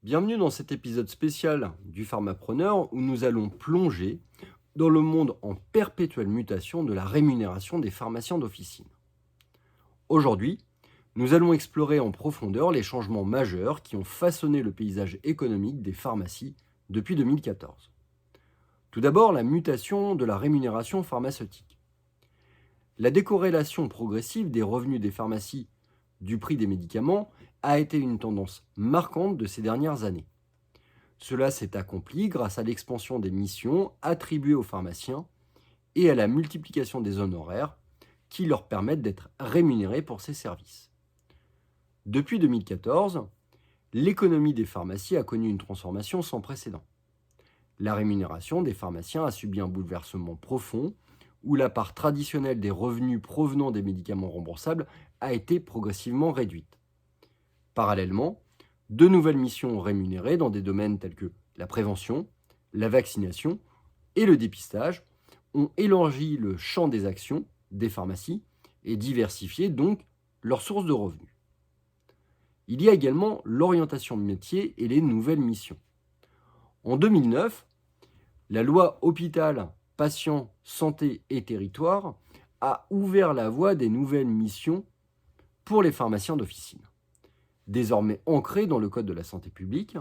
Bienvenue dans cet épisode spécial du Pharmapreneur où nous allons plonger dans le monde en perpétuelle mutation de la rémunération des pharmaciens d'officine. Aujourd'hui, nous allons explorer en profondeur les changements majeurs qui ont façonné le paysage économique des pharmacies depuis 2014. Tout d'abord, la mutation de la rémunération pharmaceutique. La décorrélation progressive des revenus des pharmacies du prix des médicaments a été une tendance marquante de ces dernières années. Cela s'est accompli grâce à l'expansion des missions attribuées aux pharmaciens et à la multiplication des honoraires qui leur permettent d'être rémunérés pour ces services. Depuis 2014, l'économie des pharmacies a connu une transformation sans précédent. La rémunération des pharmaciens a subi un bouleversement profond où la part traditionnelle des revenus provenant des médicaments remboursables a été progressivement réduite. Parallèlement, de nouvelles missions rémunérées dans des domaines tels que la prévention, la vaccination et le dépistage ont élargi le champ des actions des pharmacies et diversifié donc leurs sources de revenus. Il y a également l'orientation de métier et les nouvelles missions. En 2009, la loi Hôpital, Patients, Santé et Territoire a ouvert la voie des nouvelles missions pour les pharmaciens d'officine. Désormais ancrée dans le Code de la santé publique,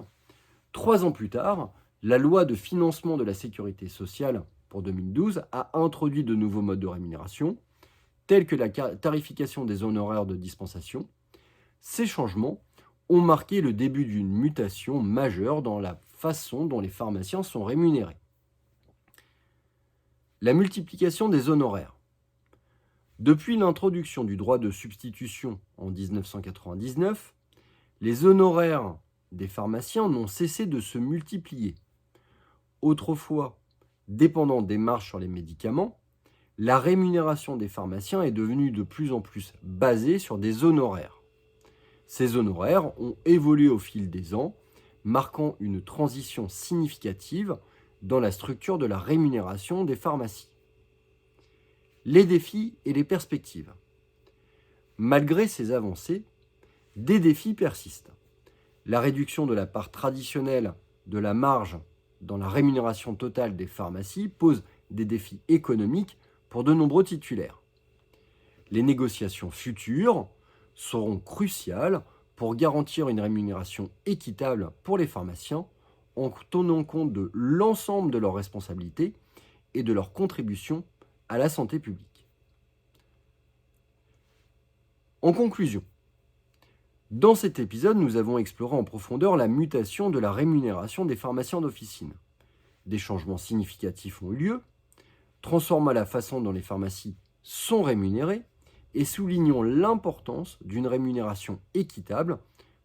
3 ans plus tard, la loi de financement de la sécurité sociale pour 2012 a introduit de nouveaux modes de rémunération, tels que la tarification des honoraires de dispensation. Ces changements ont marqué le début d'une mutation majeure dans la façon dont les pharmaciens sont rémunérés. La multiplication des honoraires. Depuis l'introduction du droit de substitution en 1999, les honoraires des pharmaciens n'ont cessé de se multiplier. Autrefois, dépendant des marges sur les médicaments, la rémunération des pharmaciens est devenue de plus en plus basée sur des honoraires. Ces honoraires ont évolué au fil des ans, marquant une transition significative dans la structure de la rémunération des pharmacies. Les défis et les perspectives. Malgré ces avancées, des défis persistent. La réduction de la part traditionnelle de la marge dans la rémunération totale des pharmacies pose des défis économiques pour de nombreux titulaires. Les négociations futures seront cruciales pour garantir une rémunération équitable pour les pharmaciens en tenant compte de l'ensemble de leurs responsabilités et de leur contribution à la santé publique. En conclusion, dans cet épisode, nous avons exploré en profondeur la mutation de la rémunération des pharmaciens d'officine. Des changements significatifs ont eu lieu, transformant la façon dont les pharmacies sont rémunérées et soulignant l'importance d'une rémunération équitable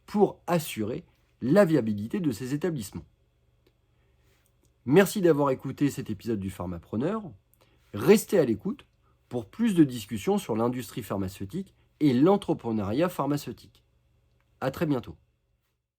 pour assurer la viabilité de ces établissements. Merci d'avoir écouté cet épisode du Pharmapreneur. Restez à l'écoute pour plus de discussions sur l'industrie pharmaceutique et l'entrepreneuriat pharmaceutique. À très bientôt.